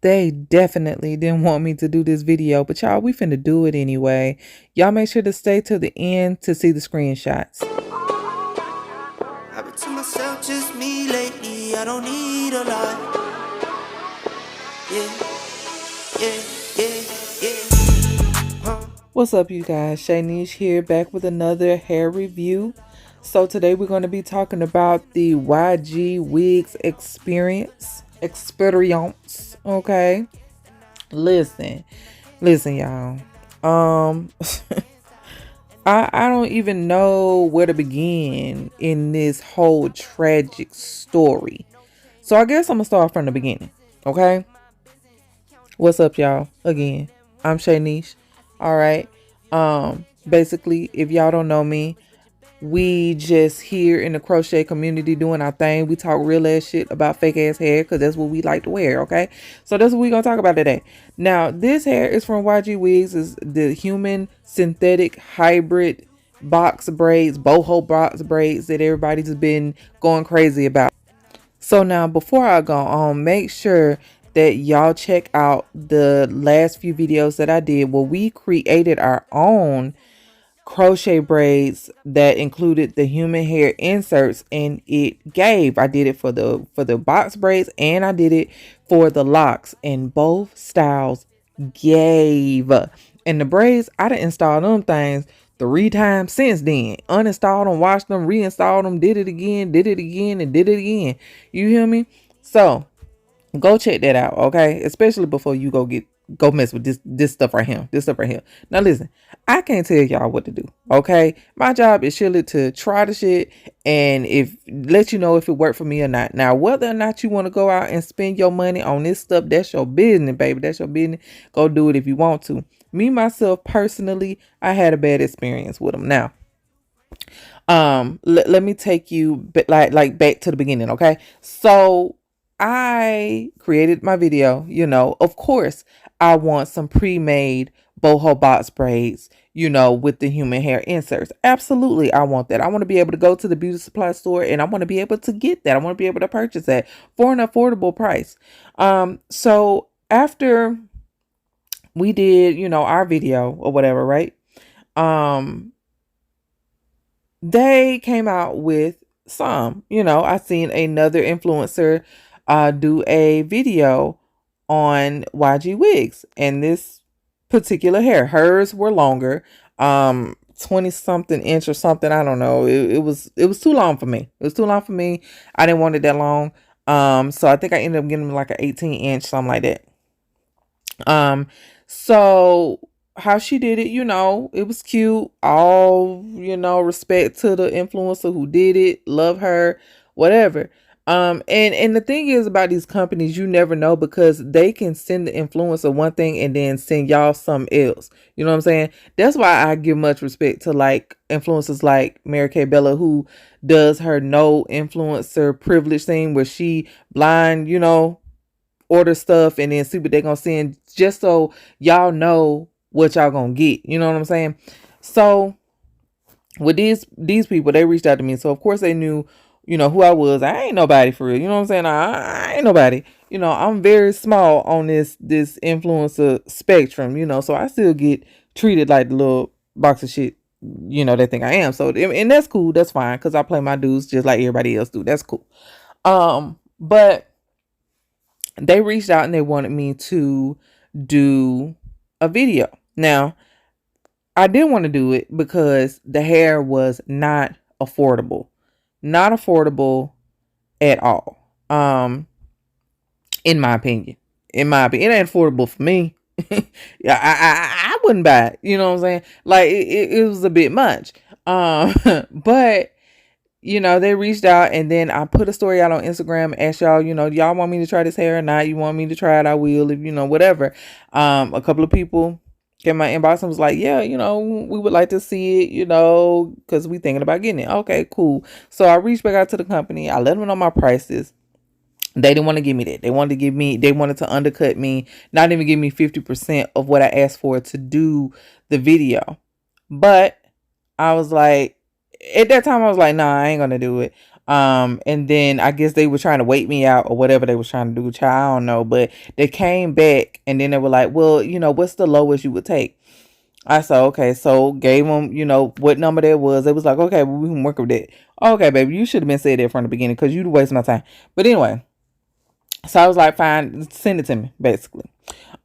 they definitely didn't want me to do this video, but y'all, we finna do it anyway. Y'all make sure to stay to the end to see the screenshots. I've been to myself, just me lately. I don't need a lot. What's up, you guys? Shanice here, back with another hair review. So today we're going to be talking about the ygwigs experience. Okay, listen, y'all. I don't even know where to begin in this whole tragic story. So I guess I'm gonna start from the beginning. Okay. What's up, y'all? Again, I'm Shanice. All right. Basically, if y'all don't know me, we just here in the crochet community doing our thing. We talk real ass shit about fake ass hair because that's what we like to wear. Okay. So that's what we're gonna talk about today. Now, this hair is from ygwigs, is the human synthetic hybrid box braids, boho box braids that everybody's been going crazy about. So now, before I go on, make sure that y'all check out the last few videos that I did where we created our own crochet braids that included the human hair inserts, and it gave. I did it for the box braids and I did it for the locks, and both styles gave. And the braids, I done installed them things 3 times since then. Uninstalled them, washed them, reinstalled them, did it again, and did it again. You hear me? So go check that out, okay? Especially before you go mess with this stuff right here. Now listen, I can't tell y'all what to do, okay? My job is surely to try the shit and let you know if it worked for me or not. Now, whether or not you want to go out and spend your money on this stuff, that's your business, baby. That's your business. Go do it if you want to. Me, myself, personally, I had a bad experience with them. Now, let me take you like back to the beginning, okay? So I created my video, of course I want some pre-made boho box braids, with the human hair inserts. Absolutely, I want that. I want to be able to go to the beauty supply store and I want to be able to get that. I want to be able to purchase that for an affordable price. So after we did, our video or whatever, right? They came out with some, I seen another influencer do a video on ygwigs, and this particular hair, hers were longer, 20 something inch or something. I don't know. It was too long for me. I didn't want it that long. So I think I ended up getting like an 18 inch, something like that. So how she did it, it was cute. All, respect to the influencer who did it. Love her, whatever. And the thing is about these companies, you never know, because they can send the influencer one thing and then send y'all something else. You know what I'm saying? That's why I give much respect to like influencers like Mary Kay Bella, who does her no influencer privilege thing where she blind, order stuff and then see what they're gonna send, just so y'all know what y'all gonna get. You know what I'm saying? So with these people, they reached out to me, so of course they knew who I was. I ain't nobody for real. You know what I'm saying? I ain't nobody. I'm very small on this influencer spectrum, so I still get treated like the little box of shit, they think I am. So, and that's cool. That's fine. Cause I play my dues just like everybody else do. That's cool. But they reached out and they wanted me to do a video. Now, I didn't want to do it because the hair was not affordable. Not affordable at all. In my opinion. It ain't affordable for me. Yeah, I wouldn't buy it. You know what I'm saying? Like it was a bit much. But they reached out, and then I put a story out on Instagram, asked y'all, y'all want me to try this hair or not? You want me to try it? I will, if whatever. A couple of people came my inbox and was like, yeah, we would like to see it, because we thinking about getting it. Okay, cool. So I reached back out to the company. I let them know my prices. They didn't want to give me that. They wanted to undercut me, not even give me 50% of what I asked for to do the video. But I was like, at that time, I was like, nah, I ain't going to do it. And then I guess they were trying to wait me out or whatever they was trying to do, child, I don't know. But they came back and then they were like, well, what's the lowest you would take? I said, okay, so gave them, what number that was. It was like, okay, well, we can work with that. Okay, baby, you should have been said that from the beginning because you'd waste my time. But anyway, so I was like, fine, send it to me, basically.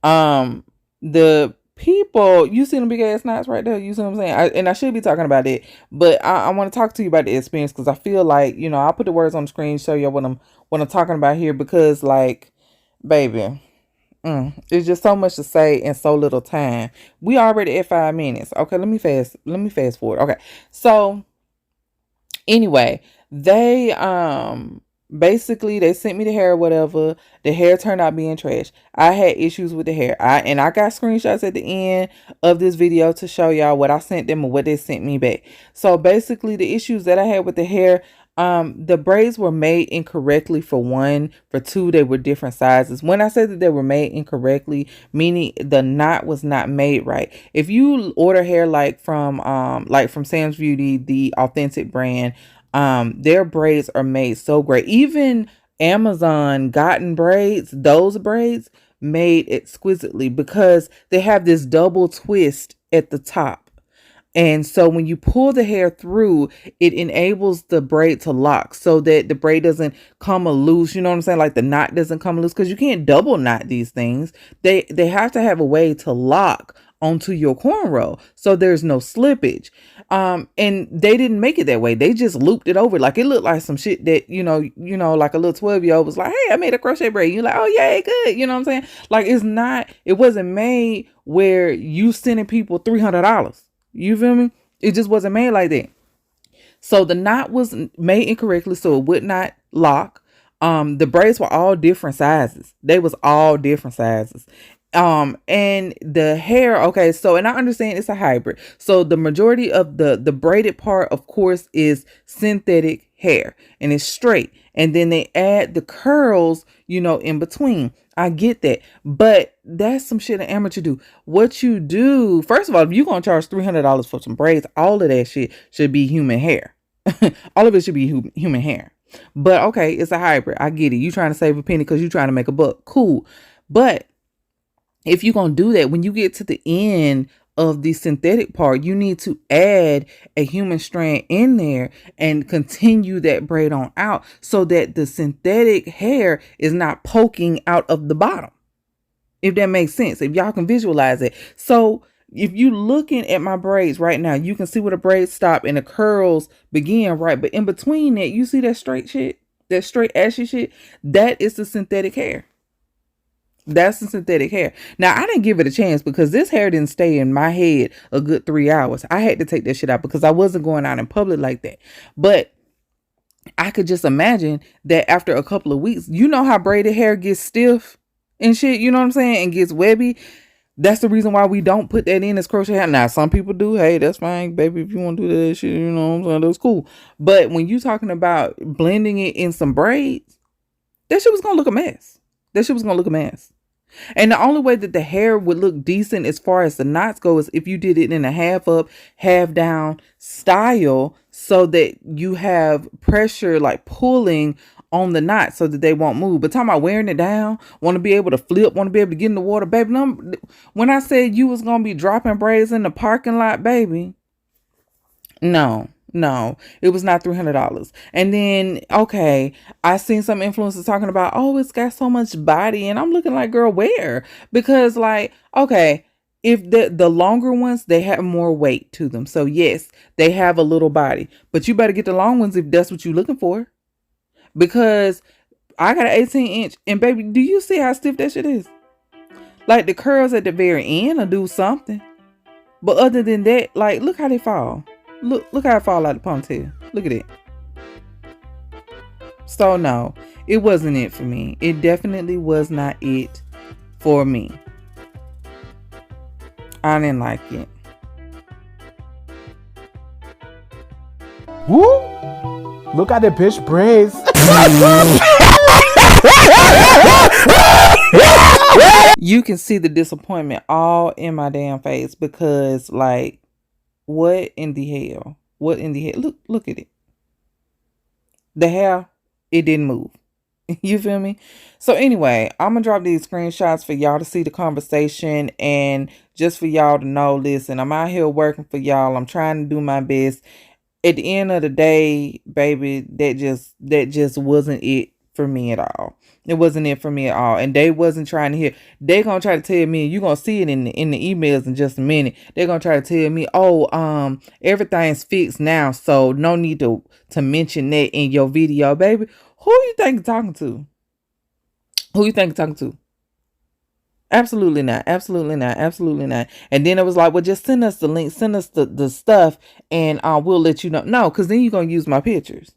The people, you see them big ass knots right there. You see what I'm saying? And I should be talking about it, but I want to talk to you about the experience because I feel like I'll put the words on the screen, show you what I'm talking about here because, like, baby, it's just so much to say in so little time. We already at 5 minutes. Okay, let me fast forward. Okay, so anyway, they basically they sent me the hair or whatever. The hair turned out being trash. I had issues with the hair. I got screenshots at the end of this video to show y'all what I sent them and what they sent me back. So basically the issues that I had with the hair, the braids were made incorrectly for one. For two, they were different sizes. When I said that they were made incorrectly, meaning the knot was not made right. If you order hair like from Sam's Beauty, the authentic brand, their braids are made so great. Even Amazon gotten braids, those braids made exquisitely because they have this double twist at the top. And so when you pull the hair through, it enables the braid to lock so that the braid doesn't come loose. You know what I'm saying? Like the knot doesn't come loose because you can't double knot these things. They have to have a way to lock onto your cornrow so there's no slippage. And they didn't make it that way. They just looped it over. Like it looked like some shit that, like a little 12-year-old was like, hey, I made a crochet braid. You're like, oh yeah, good. You know what I'm saying? Like it wasn't made where you sending people $300. You feel me? It just wasn't made like that. So the knot was made incorrectly, so it would not lock. The braids were all different sizes. They was all different sizes. And the hair, okay, so, and I understand it's a hybrid. So the majority of the braided part, of course, is synthetic hair and it's straight. And then they add the curls, in between. I get that, but that's some shit an amateur do. What you do, first of all, if you're gonna charge $300 for some braids, all of that shit should be human hair. All of it should be human hair. But okay, it's a hybrid. I get it. You trying to save a penny because you're trying to make a buck. Cool. But if you're gonna do that, when you get to the end of the synthetic part, you need to add a human strand in there and continue that braid on out so that the synthetic hair is not poking out of the bottom. If that makes sense, if y'all can visualize it. So if you looking at my braids right now, you can see where the braids stop and the curls begin, right? But in between that, you see that straight shit, that straight ashy shit, that is the synthetic hair. That's the synthetic hair. Now, I didn't give it a chance because this hair didn't stay in my head a good 3 hours. I had to take that shit out because I wasn't going out in public like that. But I could just imagine that after a couple of weeks, you know how braided hair gets stiff and shit, you know what I'm saying? And gets webby. That's the reason why we don't put that in as crochet hair. Now, some people do. Hey, that's fine, baby. If you want to do that shit, you know what I'm saying? That's cool. But when you talking about blending it in some braids, that shit was going to look a mess. And the only way that the hair would look decent as far as the knots go is if you did it in a half up, half down style so that you have pressure like pulling on the knot so that they won't move. But talking about wearing it down, want to be able to flip, want to be able to get in the water, baby. When I said you was going to be dropping braids in the parking lot, baby, no, it was not $300. And then, okay, I seen some influencers talking about, oh, it's got so much body. And I'm looking like, girl, where? Because like, okay, if the longer ones, they have more weight to them. So yes, they have a little body, but you better get the long ones if that's what you're looking for. Because I got an 18-inch and baby, do you see how stiff that shit is? Like the curls at the very end will do something. But other than that, like, look how they fall. Look how it fall out the ponytail. Look at it. So no, it wasn't it for me. It definitely was not it for me. I didn't like it. Woo! Look at the bitch braids. You can see the disappointment all in my damn face because like, what in the hell? What in the hell? Look at it. The hair, it didn't move. You feel me? So anyway, I'm gonna drop these screenshots for y'all to see the conversation and just for y'all to know, listen, I'm out here working for y'all. I'm trying to do my best. At the end of the day, baby, that just wasn't it for me at all. It wasn't it for me at all. And they wasn't trying to hear. They gonna try to tell me, you're gonna see it in the emails in just a minute. They're gonna try to tell me, oh, everything's fixed now, so no need to mention that in your video, baby. Who you think you're talking to? Who you think you're talking to? Absolutely not. Absolutely not. Absolutely not. And then it was like, well, just send us the link, send us the stuff, and we'll let you know. No, because then you're going to use my pictures.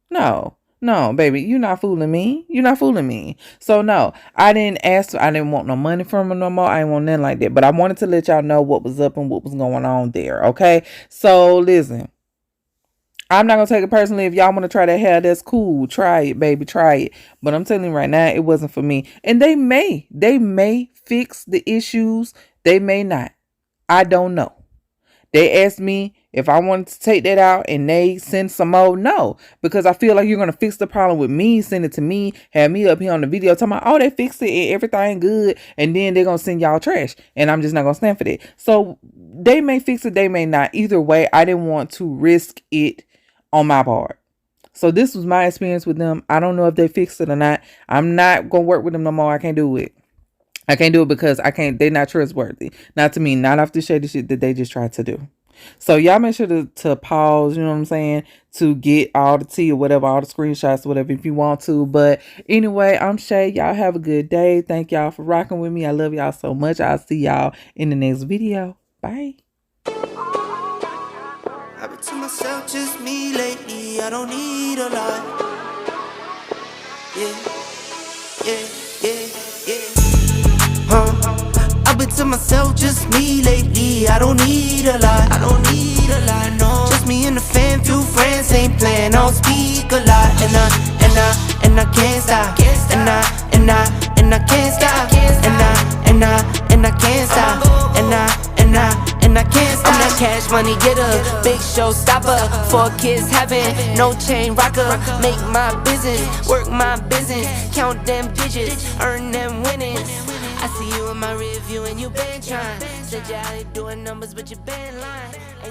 No, baby, you're not fooling me. You're not fooling me. So no, I didn't want no money from her no more. I didn't want nothing like that. But I wanted to let y'all know what was up and what was going on there. Okay. So listen, I'm not going to take it personally. If y'all want to try that hair, that's cool. Try it, baby. Try it. But I'm telling you right now, it wasn't for me. And they may fix the issues. They may not. I don't know. They asked me if I wanted to take that out and they send some more. No, because I feel like you're going to fix the problem with me. Send it to me. Have me up here on the video talking about, oh, they fixed it and everything good. And then they're going to send y'all trash. And I'm just not going to stand for that. So they may fix it. They may not. Either way, I didn't want to risk it on my part. So this was my experience with them. I don't know if they fixed it or not. I'm not going to work with them no more. I can't do it. I can't do it because they're not trustworthy. Not to me, not off the shady shit that they just tried to do. So y'all make sure to pause, you know what I'm saying, to get all the tea or whatever, all the screenshots or whatever if you want to. But anyway, I'm Shay. Y'all have a good day. Thank y'all for rocking with me. I love y'all so much. I'll see y'all in the next video. Bye. I've been to myself, just me lately. I don't need a lot. Yeah, I've been to myself, just me lately. I don't need a lot. No. Just me and the fam, few friends ain't playing. I don't speak a lot, and I can't stop. And I can't stop. And I can't stop. And I can't stop. I'm that cash money getter, big show stopper. 4 kids having no chain rocker. Make my business, work my business, count them digits, earn them winnings. I see you in my review and you been trying. Said you out here doing numbers, but you been lying.